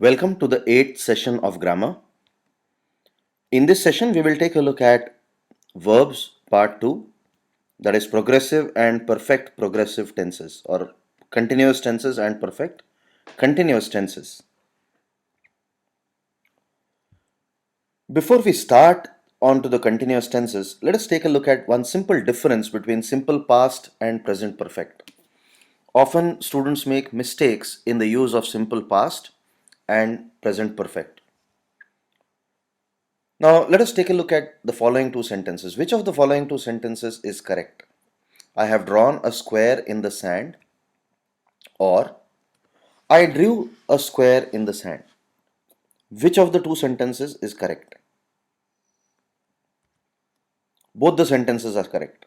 Welcome to the 8th session of grammar. In this session, we will take a look at verbs part 2, that is progressive and perfect progressive tenses, or continuous tenses and perfect continuous tenses. Before we start on to the continuous tenses, let us take a look at one simple difference between simple past and present perfect. Often students make mistakes in the use of simple past and present perfect. Now, let us take a look at the following two sentences. Which of the following two sentences is correct? I have drawn a square in the sand, or I drew a square in the sand. Which of the two sentences is correct? Both the sentences are correct.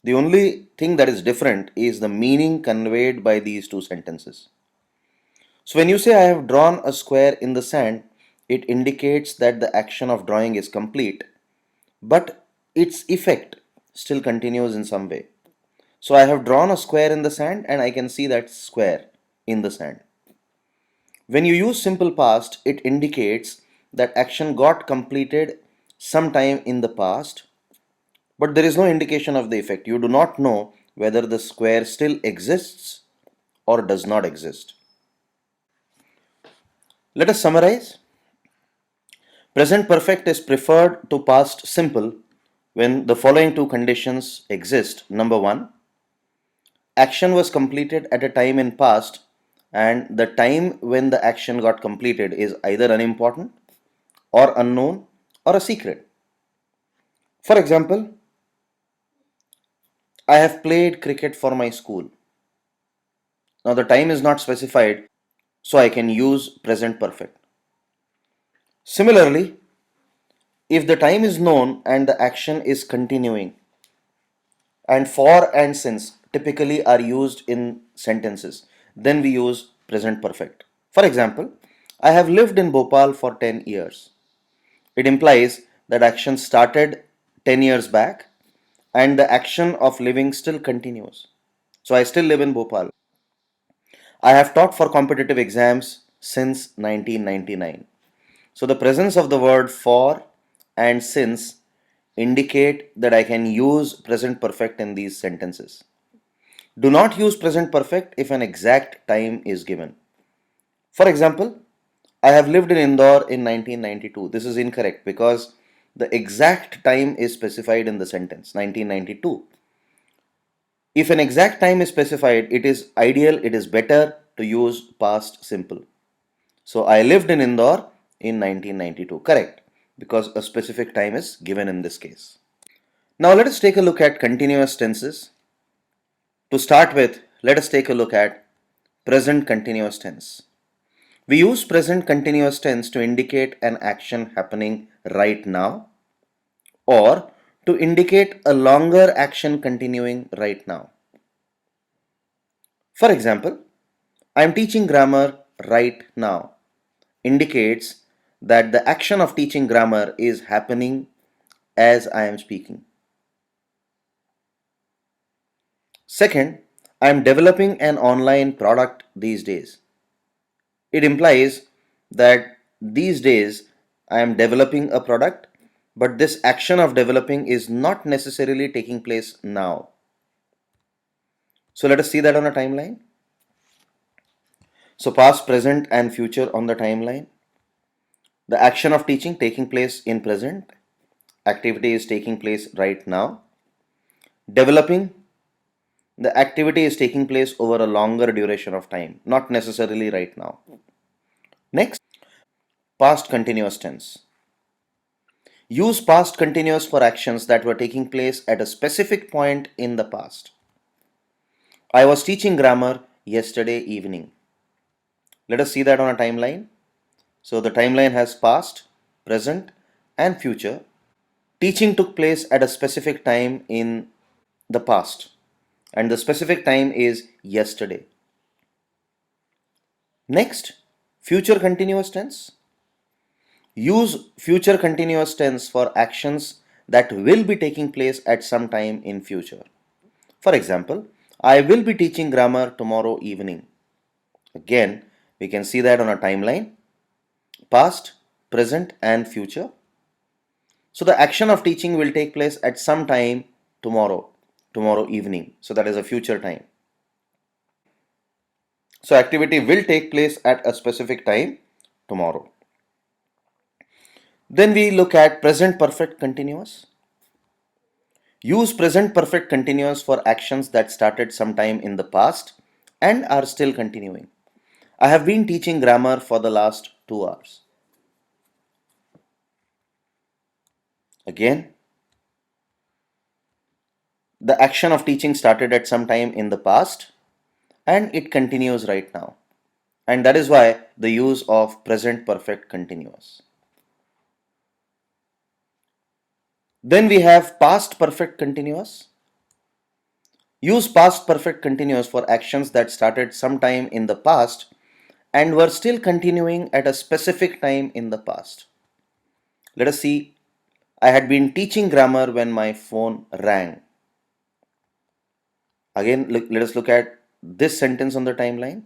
The only thing that is different is the meaning conveyed by these two sentences. So, when you say I have drawn a square in the sand, it indicates that the action of drawing is complete, but its effect still continues in some way. So I have drawn a square in the sand and I can see that square in the sand. When you use simple past, it indicates that action got completed sometime in the past, but there is no indication of the effect. You do not know whether the square still exists or does not exist. Let us summarize. Present perfect is preferred to past simple when the following two conditions exist. Number one, action was completed at a time in past and the time when the action got completed is either unimportant or unknown or a secret. For example, I have played cricket for my school. Now the time is not specified, so I can use present perfect. Similarly, if the time is known and the action is continuing, and for and since typically are used in sentences, then we use present perfect. For example, I have lived in Bhopal for 10 years. It implies that action started 10 years back and the action of living still continues. So I still live in Bhopal. I have taught for competitive exams since 1999. So the presence of the word for and since indicate that I can use present perfect in these sentences. Do not use present perfect if an exact time is given. For example, I have lived in Indore in 1992. This is incorrect because the exact time is specified in the sentence 1992. If an exact time is specified, it is ideal, it is better to use past simple. So I lived in Indore in 1992. Correct, because a specific time is given in this case. Now let us take a look at continuous tenses. To start with, let us take a look at present continuous tense. We use present continuous tense to indicate an action happening right now or to indicate a longer action continuing right now. For example, I am teaching grammar right now indicates that the action of teaching grammar is happening as I am speaking. Second, I am developing an online product these days. It implies that these days I am developing a product, but this action of developing is not necessarily taking place now. So let us see that on a timeline. So past, present and future on the timeline. The action of teaching taking place in present. Activity is taking place right now. Developing, the activity is taking place over a longer duration of time, not necessarily right now. Next, past continuous tense. Use past continuous for actions that were taking place at a specific point in the past. I was teaching grammar yesterday evening. Let us see that on a timeline. So the timeline has past, present, and future. Teaching took place at a specific time in the past, and the specific time is yesterday. Next, future continuous tense. Use future continuous tense for actions that will be taking place at some time in future. For example, I will be teaching grammar tomorrow evening. Again, we can see that on a timeline. past, present, and future. So the action of teaching will take place at some time tomorrow evening. So that is a future time. So activity will take place at a specific time tomorrow. Then we look at present perfect continuous. Use present perfect continuous for actions that started sometime in the past and are still continuing. I have been teaching grammar for the last 2 hours. Again, the action of teaching started at some time in the past and it continues right now. And that is why the use of present perfect continuous. Then we have past perfect continuous. Use past perfect continuous for actions that started sometime in the past and were still continuing at a specific time in the past. Let us see. I had been teaching grammar when my phone rang. Again, let us look at this sentence on the timeline.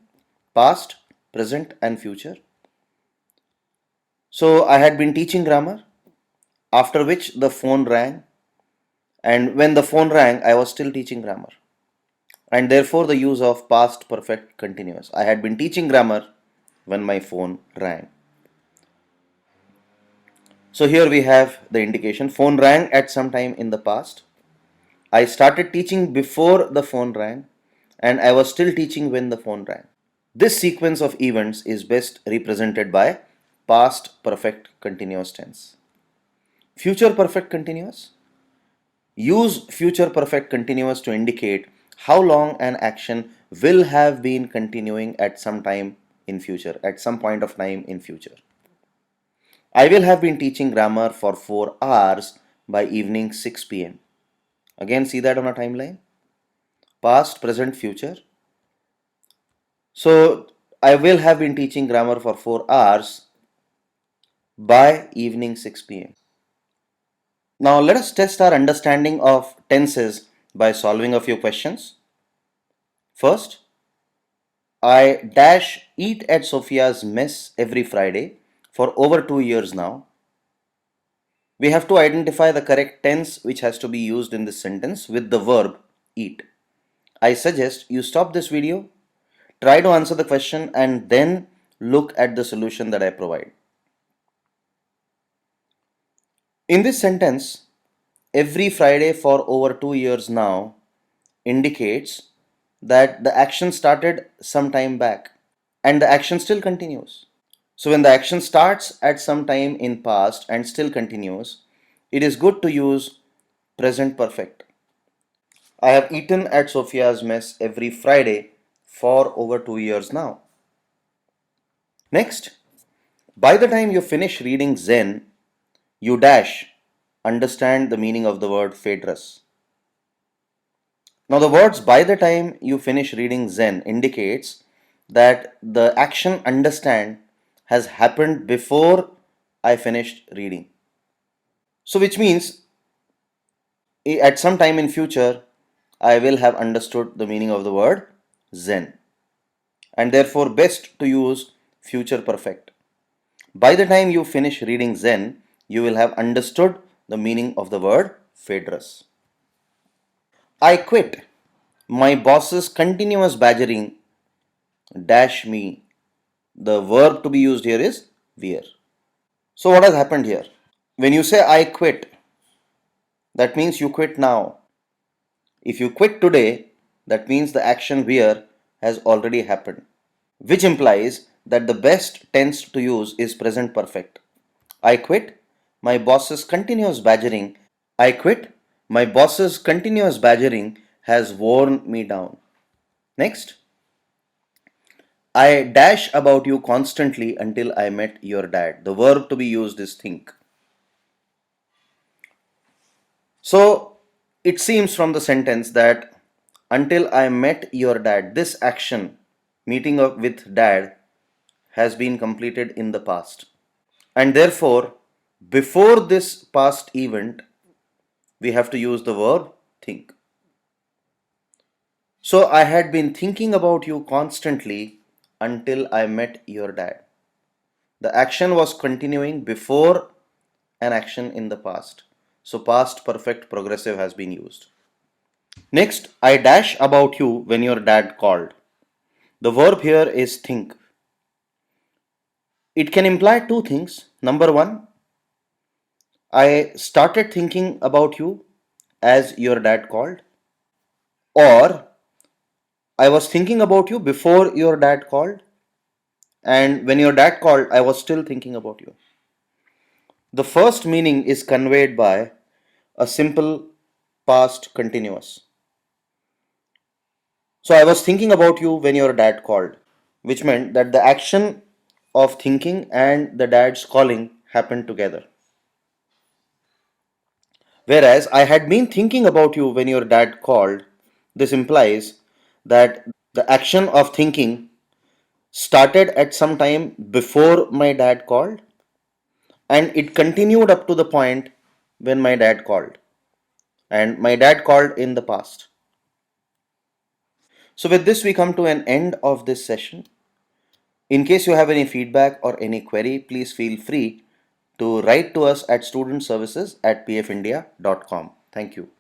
Past, present, and future. So I had been teaching grammar, after which the phone rang, and when the phone rang, I was still teaching grammar. And therefore, the use of past perfect continuous. I had been teaching grammar when my phone rang. So here we have the indication. Phone rang at some time in the past. I started teaching before the phone rang, and I was still teaching when the phone rang. This sequence of events is best represented by past perfect continuous tense. Future perfect continuous. Use future perfect continuous to indicate how long an action will have been continuing at some time in future, at some point of time in future. I will have been teaching grammar for 4 hours by evening 6 p.m. Again, see that on a timeline. Past, present, future. So, I will have been teaching grammar for 4 hours by evening 6 p.m. Now, let us test our understanding of tenses by solving a few questions. First, I dash eat at Sophia's mess every Friday for over 2 years now. We have to identify the correct tense which has to be used in this sentence with the verb eat. I suggest you stop this video, try to answer the question, and then look at the solution that I provide. In this sentence, every Friday for over 2 years now indicates that the action started some time back and the action still continues. So when the action starts at some time in past and still continues, it is good to use present perfect. I have eaten at Sophia's mess every Friday for over 2 years now. Next, by the time you finish reading Zen, you dash understand the meaning of the word Phaedrus. Now the words by the time you finish reading Zen indicates that the action understand has happened before I finished reading. So which means at some time in future I will have understood the meaning of the word Zen, and therefore best to use future perfect. By the time you finish reading Zen, you will have understood the meaning of the word Phaedrus. I quit. My boss's continuous badgering dash me. The verb to be used here is wear. So what has happened here? When you say I quit, that means you quit now. If you quit today, that means the action wear has already happened, which implies that the best tense to use is present perfect. I quit. My boss's continuous badgering. I quit. My boss's continuous badgering has worn me down. Next, I dash about you constantly until I met your dad. The verb to be used is think. So it seems from the sentence that until I met your dad, this action, meeting up with dad, has been completed in the past. And therefore, before this past event, we have to use the verb think. So I had been thinking about you constantly until I met your dad. The action was continuing before an action in the past. So past perfect progressive has been used. Next, I dash about you when your dad called. The verb here is think. It can imply two things. Number one, I started thinking about you as your dad called, or I was thinking about you before your dad called, and when your dad called, I was still thinking about you. The first meaning is conveyed by a simple past continuous. So I was thinking about you when your dad called, which meant that the action of thinking and the dad's calling happened together. Whereas I had been thinking about you when your dad called, this implies that the action of thinking started at some time before my dad called and it continued up to the point when my dad called. And my dad called in the past. So, with this, we come to an end of this session. In case you have any feedback or any query, please feel free to write to us at studentservices@pfindia.com. Thank you.